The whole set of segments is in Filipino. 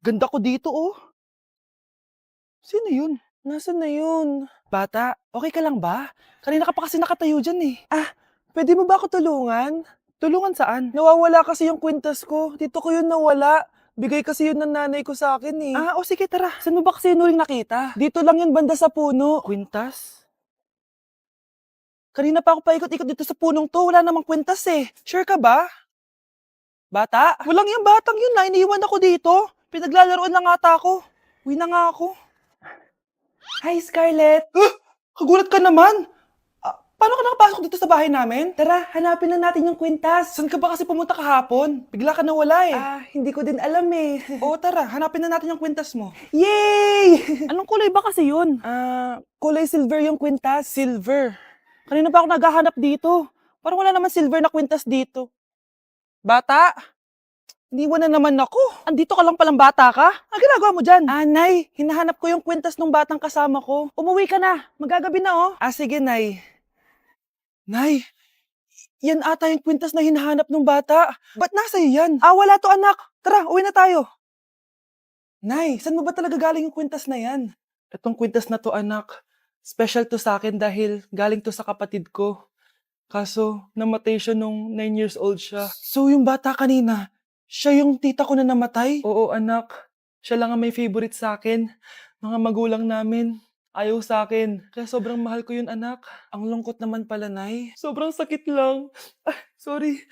Ganda ko dito, oh. Sino yun? Nasaan na yun? Bata, okay ka lang ba? Kanina ka pa kasi nakatayo dyan eh. Pwede mo ba ako tulungan? Tulungan saan? Nawawala kasi yung kwintas ko. Dito ko yun nawala. Bigay kasi yun ng nanay ko sa akin eh. O sige tara. Saan mo ba kasi yun uling nakita? Dito lang yun banda sa puno. Kwintas? Kanina pa ako paikot-ikot dito sa punong to. Wala namang kwintas eh. Sure ka ba? Bata? Walang yung batang yun na. Iniwan ako dito. Pinaglalaroan lang ata ako. Uwi na nga ako. Hi, Scarlett! Kagulat ka naman. Paano ka nakapasok dito sa bahay namin? Tara, hanapin na natin yung kwintas. Saan ka ba kasi pumunta kahapon? Bigla ka nawala eh. Hindi ko din alam eh. Oo tara, hanapin na natin yung kwintas mo. Yay! Anong kulay ba kasi yun? Kulay silver yung kwintas. Silver. Kanina pa ako naghahanap dito. Parang wala naman silver na kwintas dito. Bata? Iniwan na naman ako. Andito ka lang palang bata ka? Ang ginagawa mo dyan? Nay, hinahanap ko yung kwintas ng batang kasama ko. Umuwi ka na. Magagabi na oh. Sige, Nay. Nay, yan ata yung kwintas na hinahanap ng bata. Ba't nasa iyo yan? Wala to anak. Tara, uwi na tayo. Nay, saan mo ba talaga galing yung kwintas na yan? Itong kwintas na to anak, special to sa akin dahil galing to sa kapatid ko. Kaso, namatay siya nung 9 years old siya. So yung bata kanina, siya yung tita ko na namatay? Oo anak, siya lang ang may favorite sa akin. Mga magulang namin, ayaw sa akin. Kaya sobrang mahal ko yun anak. Ang lungkot naman pala, Nay. Sobrang sakit lang. Sorry.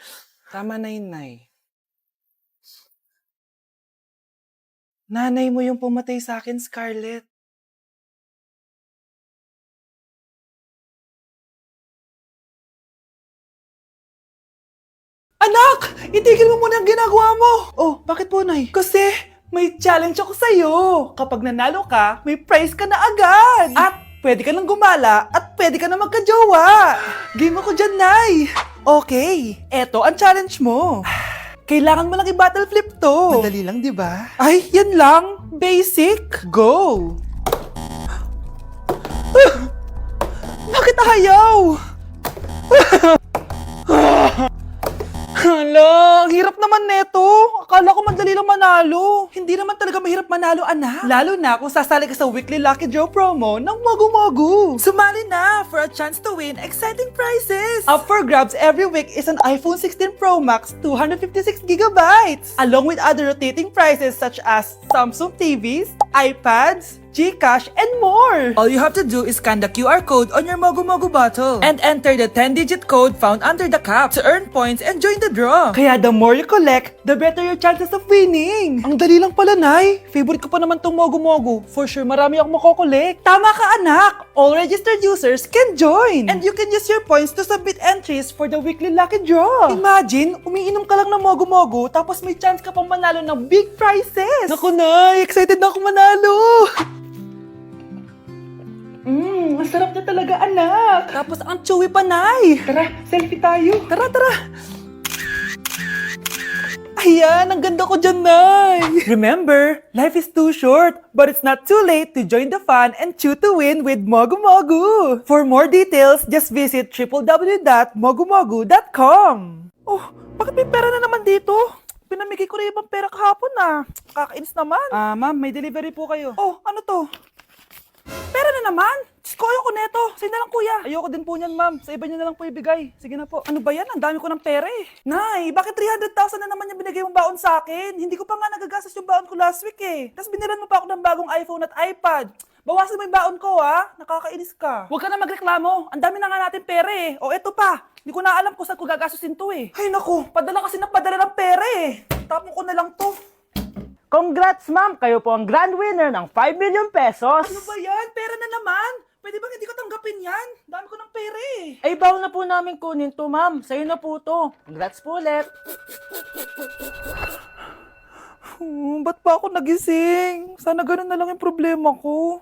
Tama na yun, Nay. Nanay mo yung pumatay sa akin, Scarlett. Anak! Itigil mo muna ang ginagawa mo! Oh, bakit po, Nay? Kasi may challenge ako sa'yo. Kapag nanalo ka, may prize ka na agad. At pwede ka nang gumala at pwede ka na magka-jowa. Game ako dyan, Nay! Okay, eto ang challenge mo. Kailangan mo lang i-battle flip to. Madali lang, di ba? Ay, yan lang. Basic. Go! Bakit ayaw? Hala, ang hirap naman neto. Akala ko madali lang manalo. Hindi naman talaga mahirap manalo, anak. Lalo na kung sasali ka sa weekly Lucky Draw promo ng Mogu-Mogu. Sumali na for a chance to win exciting prizes. Up for grabs every week is an iPhone 16 Pro Max 256GB, along with other rotating prizes such as Samsung TVs, iPads, GCash, and more! All you have to do is scan the QR code on your Mogu-Mogu bottle and enter the 10-digit code found under the cap to earn points and join the draw. Kaya the more you collect, the better your chances of winning. Ang dali lang pala, Nay. Favorite ko pa naman tong Mogu-Mogu. For sure, marami akong makokolek. Tama ka anak! All registered users can join! And you can use your points to submit entries for the weekly lucky draw! Imagine, umiinom ka lang ng Mogu-Mogu, tapos may chance ka pang manalo ng big prizes. Naku, Nay! Excited na ako manalo! Masarap na talaga, anak. Tapos ang chewy pa, Nay! Tara, selfie tayo. Tara, tara! Ayan, ang ganda ko dyan, Nay! Remember, life is too short, but it's not too late to join the fun and chew to win with Mogu Mogu! For more details, just visit www.mogumogu.com. Oh, bakit may pera na naman dito? Pinamigay ko na ibang pera kahapon Kakainis naman. Ma'am, may delivery po kayo. Oh, ano to? Pera na naman? Diyos ko, ayoko neto. Sa'yo na lang, kuya. Ayoko din po niyan, ma'am. Sa iba niyo na lang po ibigay. Sige na po. Ano ba yan? Ang dami ko ng pera eh. Nay, bakit 300,000 na naman yung binigay mong baon sa akin? Hindi ko pa nga nagagastos yung baon ko last week eh. Tapos binilan mo pa ako ng bagong iPhone at iPad. Bawasan mo yung baon ko Nakakainis ka. Huwag ka na magreklamo. Ang dami na nga natin pera eh. O eto pa. Hindi ko na alam kung saan ko gagastusin to eh. Ay naku, padala kasi ng padala ng pera eh. Tapon ko na lang to. Congrats, ma'am! Kayo po ang grand winner ng 5 million pesos! Ano ba yan? Pera na naman. Pwede ba hindi ko tanggapin yan? Dami ko ng pera eh. Ay, bawal na po namin kunin to, ma'am. Sa'yo na po to. Congrats po ulit! Ba't pa ako nagising? Sana ganun na lang yung problema ko.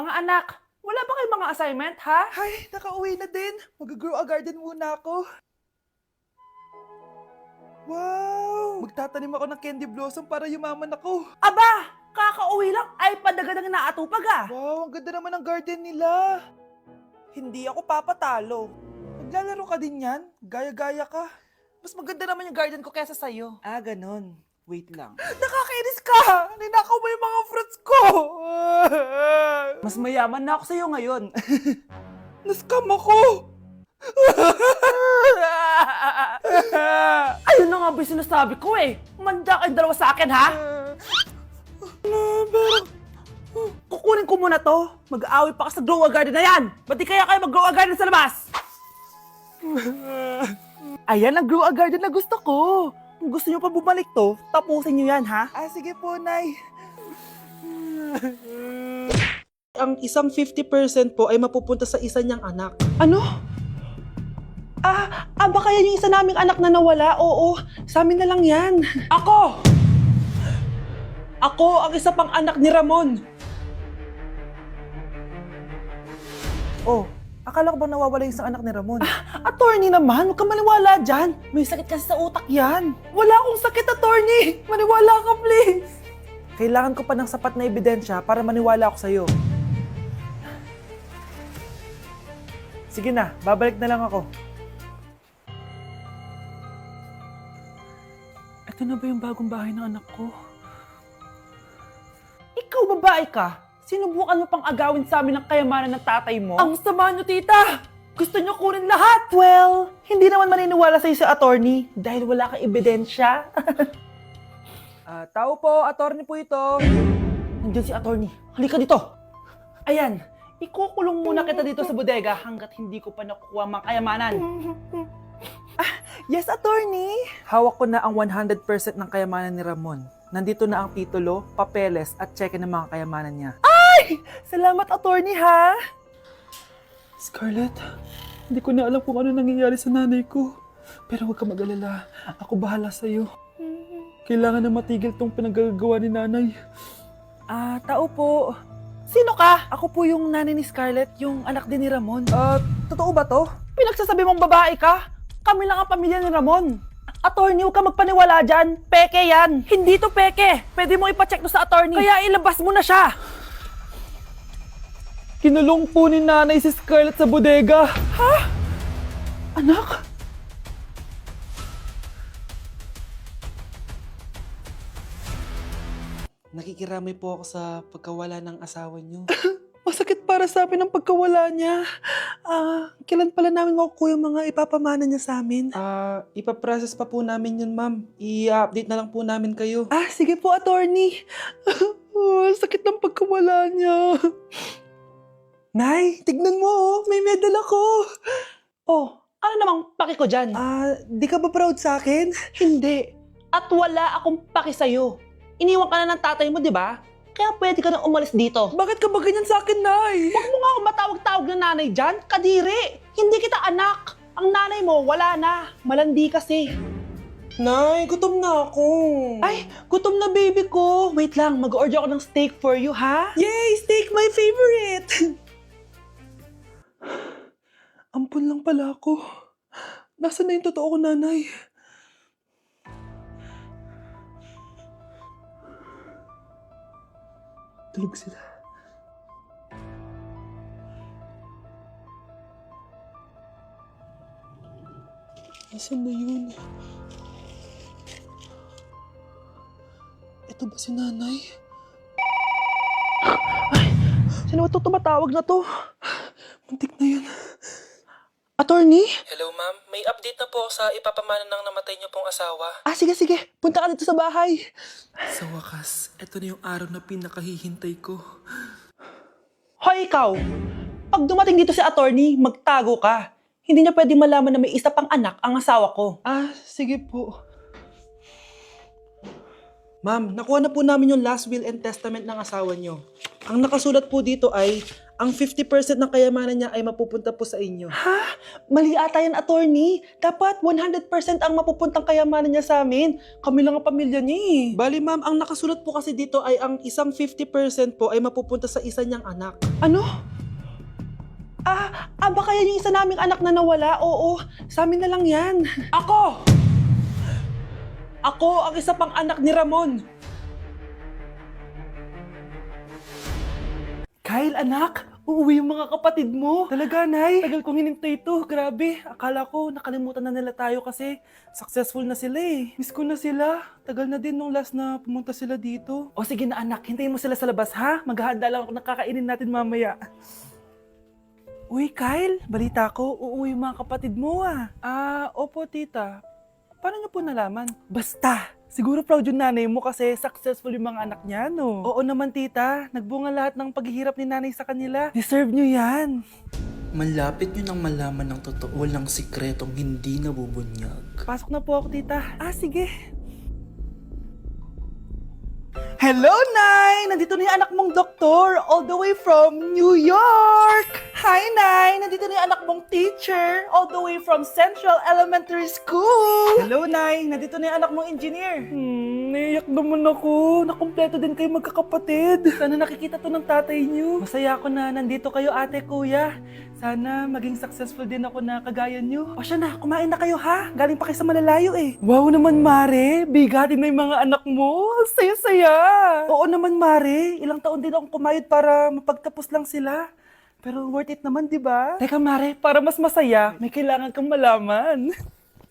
Mga anak, wala ba kayong mga assignment, ha? Ay, nakauwi na din. Mag-grow a garden muna ako. Wow! Magtatanim ako ng candy blossom para yumaman ako. Aba, kakauwi lang ay padagad ang inaatupag Wow, ang ganda naman ng garden nila. Hindi ako papatalo. Maglalaro ka din yan? Gaya-gaya ka. Mas maganda naman yung garden ko kesa sa'yo. Ganon. Wait lang. Nakakainis ka! Ninakaw mo yung mga fruits ko! Mas mayaman na ako sa'yo ngayon. Nascam ako! Ayun na nga ba yung sinasabi ko eh. Manda kayong dalawa sa akin, ha? Kukunin ko muna to. Mag-aaway pa ka sa grow a garden na yan. Ba't di kaya kayo mag-grow a garden sa labas? Ayan ang grow a garden na gusto ko. Kung gusto nyo pa bumalik to, tapusin nyo yan, ha? Ah, sige po, Nay. Ang isang 50% po ay mapupunta sa isa niyang anak. Ano? Baka yan yung isa naming anak na nawala? Oo, sa amin na lang yan. Ako! Ako ang isa pang anak ni Ramon. Oh, akala ko ba nawawala yung isang anak ni Ramon? Attorney naman, huwag ka maniwala dyan. May sakit kasi sa utak yan. Wala akong sakit, attorney. Maniwala ka, please. Kailangan ko pa ng sapat na ebidensya para maniwala ako sa'yo. Sige na, babalik na lang ako. Ito na ba yung bagong bahay ng anak ko? Ikaw, babae ka? Sinubukan mo pang agawin sa amin ng kayamanan ng tatay mo? Ang sama nyo, tita! Gusto nyo kunin lahat! Well, hindi naman maniniwala sa'yo si attorney dahil wala kang ebidensya. Tao po, attorney po ito. Nandiyan si attorney. Halika dito. Ayan, ikukulong muna kita dito sa bodega hanggat hindi ko pa nakukuha mga kayamanan. Yes, attorney. Hawak ko na ang 100% ng kayamanan ni Ramon. Nandito na ang titulo, papeles at cheque ng mga kayamanan niya. Ay! Salamat, attorney, ha? Scarlett, hindi ko na alam kung ano nangyayari sa nanay ko. Pero huwag ka mag-alala. Ako bahala sa'yo. Kailangan na matigil tong pinagagawa ni nanay. Tao po. Sino ka? Ako po yung nanay ni Scarlett, yung anak din ni Ramon. Totoo ba to? Pinagsasabi mong babae ka? Kami lang ang pamilya ni Ramon. Attorney, huwag ka magpaniwala dyan. Peke yan. Hindi to peke. Pwede mo ipacheck to sa attorney. Kaya ilabas mo na siya. Kinulong po ni nanay si Scarlett sa bodega. Ha? Anak? Nakikiramay po ako sa pagkawala ng asawa niyo. Masakit para sa amin ang pagkawala niya. Kailan pala namin makukuha yung mga ipapamana niya sa amin? Ipaprocess pa po namin yun, ma'am. I-update na lang po namin kayo. Sige po, attorney. Sakit ng pagkawala niya. Nay, tignan mo, may medal ako. Oh, ano namang paki ko dyan? Di ka ba proud sa akin? Hindi. At wala akong paki sa'yo. Iniwan ka na ng tatay mo, di ba? Kaya pwede ka nang umalis dito. Bakit ka ba ganyan sa akin, Nay? Huwag mo nga ako matawag-tawag na nanay dyan. Kadiri! Hindi kita anak. Ang nanay mo, wala na. Malandi kasi. Nay, gutom na ako. Ay, gutom na baby ko. Wait lang, mag-order ako ng steak for you, ha? Yay! Steak, my favorite! Ampun lang pala ako. Nasaan na yung totoo ko, nanay? Tulog sila. Nasaan na yun? Ito ba si nanay? Ay! Sino ba ito tumatawag na to? Muntik na yun. Attorney? Hello, ma'am. May update na po sa ipapamana ng namatay niyo pong asawa. Sige. Punta ka dito sa bahay. Sa wakas, ito na yung araw na pinakahihintay ko. Hoy, ikaw! Pag dumating dito si attorney, magtago ka. Hindi niya pwede malaman na may isa pang anak ang asawa ko. Sige po. Ma'am, nakuha na po namin yung last will and testament ng asawa niyo. Ang nakasulat po dito ay, ang 50% ng kayamanan niya ay mapupunta po sa inyo. Ha? Mali ata yan, attorney. Dapat 100% ang mapupuntang kayamanan niya sa amin. Kami lang ang pamilya niya eh. Bali ma'am, ang nakasulat po kasi dito ay ang isang 50% po ay mapupunta sa isa niyang anak. Ano? Baka yan yung isa naming anak na nawala? Oo, sa amin na lang yan. Ako! Ako ang isa pang anak ni Ramon. Kyle, anak, Uuwi yung mga kapatid mo. Talaga, Nay? Tagal kong hinintay ito. Grabe. Akala ko nakalimutan na nila tayo kasi successful na sila eh. Miss ko na sila. Tagal na din nung last na pumunta sila dito. O sige na anak, hintayin mo sila sa labas ha. Maghahanda lang ako ng kakainin natin mamaya. Uy, Kyle, balita ko, uuwi yung mga kapatid mo ah. Opo tita. Paano niyo po nalaman? Basta! Siguro proud yung nanay mo kasi successful yung mga anak niya, no? Oo naman, tita. Nagbunga lahat ng paghihirap ni nanay sa kanila. Deserve nyo yan. Malapit nyo nang malaman ng totoo, walang sikretong hindi nabubunyag. Pasok na po ako, tita. Sige. Hello, Nay! Nandito na yung anak mong doktor all the way from New York! Hi, Nay! Nandito na yung anak mong teacher all the way from Central Elementary School! Hello, Nay! Nandito na yung anak mong engineer! Naiyak naman ako. Nakumpleto din kayo magkakapatid. Sana nakikita to ng tatay niyo. Masaya ako na nandito kayo, ate, kuya. Sana maging successful din ako na kagaya niyo. O siya na, kumain na kayo ha? Galing pa kayo sa malalayo eh. Wow naman, Mare. Bigatin na yung mga anak mo. Saya-saya. Oo naman, Mare. Ilang taon din akong kumayod para mapagtapos lang sila. Pero worth it naman, di ba? Teka, Mare, para mas masaya, may kailangan kang malaman.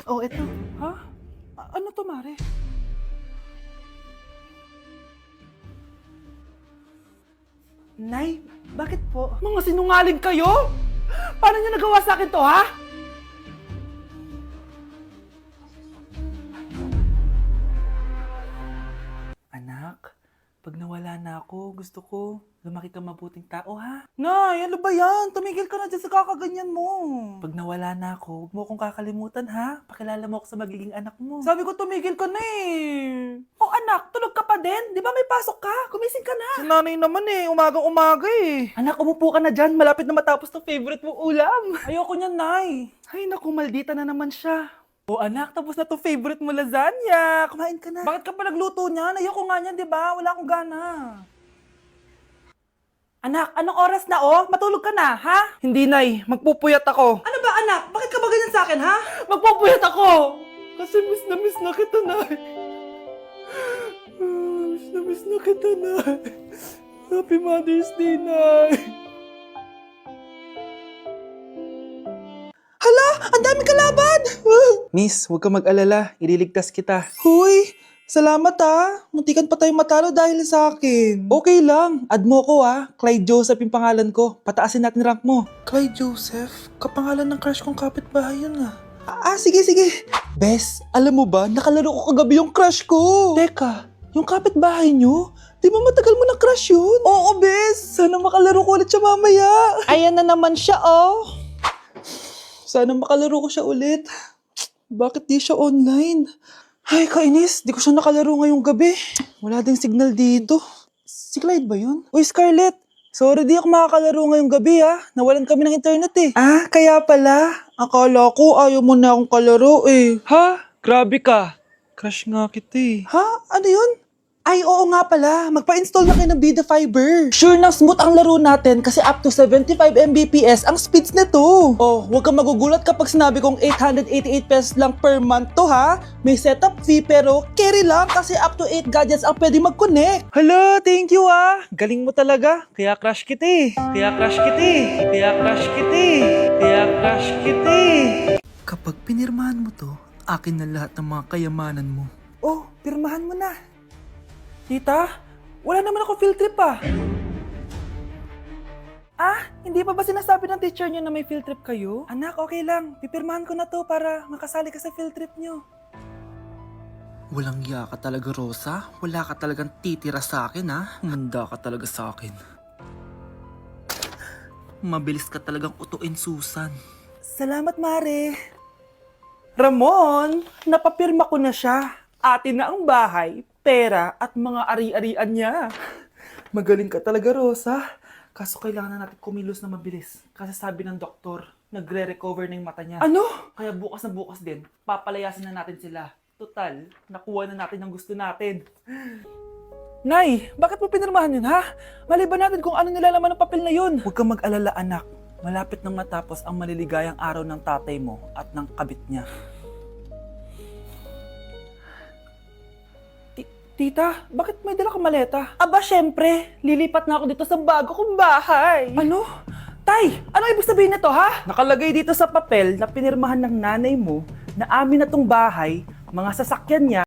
Oh, eto. Ha? Ano to, Mare? Nay, bakit po? Mga sinungaling kayo? Paano niyo nagawa sa akin to, ha? Anak, pag nawala na ako, gusto ko lumaki kang mabuting tao, ha? Nay, ano ba yan? Tumigil ka na dyan sa kakaganyan mo. Pag nawala na ako, huwag mo akong kakalimutan, ha? Pakilala mo ako sa magiging anak mo. Sabi ko, tumigil ka na eh. Oh, anak, tulog ka pa din? Di ba may pasok ka? Gumising ka na. Si nanay naman eh, umagang-umaga eh. Anak, umupo ka na dyan. Malapit na matapos ng favorite mong ulam. Ayoko niyan, Nay. Ay, naku, maldita na naman siya. Oh anak, tapos na to favorite mo lasagna. Kumain ka na. Bakit ka pa nagluto niyan? Ayoko nga niyan, di ba? Wala akong gana. Anak, anong oras na oh? Matulog ka na, ha? Hindi, Nay. Magpupuyat ako. Ano ba, anak? Bakit ka ba ganyan sa akin, ha? Magpupuyat ako! Kasi miss na kita, Nay. Miss na kita, Nay. Happy Mother's Day, Nay. Hala! Ang dami kalaban! Miss, huwag ka mag-alala. Ililigtas kita. Huy! Salamat muntikan pa tayong matalo dahil sa akin. Okay lang. Add mo ko Clyde Joseph yung pangalan ko. Pataasin natin rank mo. Clyde Joseph? Kapangalan ng crush kong kapitbahay yun sige. Bes, alam mo ba, nakalaro ko kagabi yung crush ko. Teka, yung kapitbahay nyo? Di ba matagal mo na crush yun? Oo, Bes. Sana makalaro ko ulit siya mamaya. Ayan na naman siya, oh. Sana makalaro ko siya ulit. Bakit di siya online? Ay, kainis. Di ko siya nakalaro ngayong gabi. Wala ding signal dito. Si Clyde ba yun? Uy, Scarlett. Sorry, di ako makakalaro ngayong gabi Nawalan kami ng internet eh. Kaya pala. Akala ko ayaw mo na akong kalaro eh. Ha? Grabe ka. Crush nga kita eh. Ha? Ano yun? Ay, oo nga pala. Magpa-install na kayo ng Bida Fiber. Sure na smooth ang laro natin kasi up to 75 Mbps ang speeds nito. Oh, huwag kang magugulat kapag sinabi kong 888 pesos lang per month to ha. May setup fee pero carry lang kasi up to 8 gadgets ang pwede mag-connect. Hala, thank you Galing mo talaga. Kaya crush kita eh. Kapag pinirmahan mo to, akin na lahat ng mga kayamanan mo. Oh, pirmahan mo na. Tita, wala naman ako field trip hindi pa ba sinasabi ng teacher niyo na may field trip kayo? Anak, okay lang. Pipirmahan ko na to para makasali ka sa field trip niyo. Walang iya ka talaga, Rosa. Wala ka talagang titira sa akin, Manda ka talaga sa akin. Mabilis ka talagang utuin, Susan. Salamat, Mare. Ramon, napapirma ko na siya. Atin na ang bahay, pera at mga ari-arian niya. Magaling ka talaga, Rosa. Kaso kailangan na natin kumilos na mabilis. Kasi sabi ng doktor, nagre-recover na yung mata niya. Ano? Kaya bukas na bukas din, papalayasin na natin sila. Total, nakuha na natin ang gusto natin. Nay, bakit mo pinirmahan yun, ha? Maliban natin kung ano nilalaman ng papel na yun. Huwag kang mag-alala, anak. Malapit nang matapos ang maliligayang araw ng tatay mo at ng kabit niya. Tita, bakit may dala kang maleta? Aba, syempre. Lilipat na ako dito sa bago kong bahay. Ano? Tay, ano ibig sabihin nito, ha? Nakalagay dito sa papel na pinirmahan ng nanay mo na amin na tong bahay, mga sasakyan niya,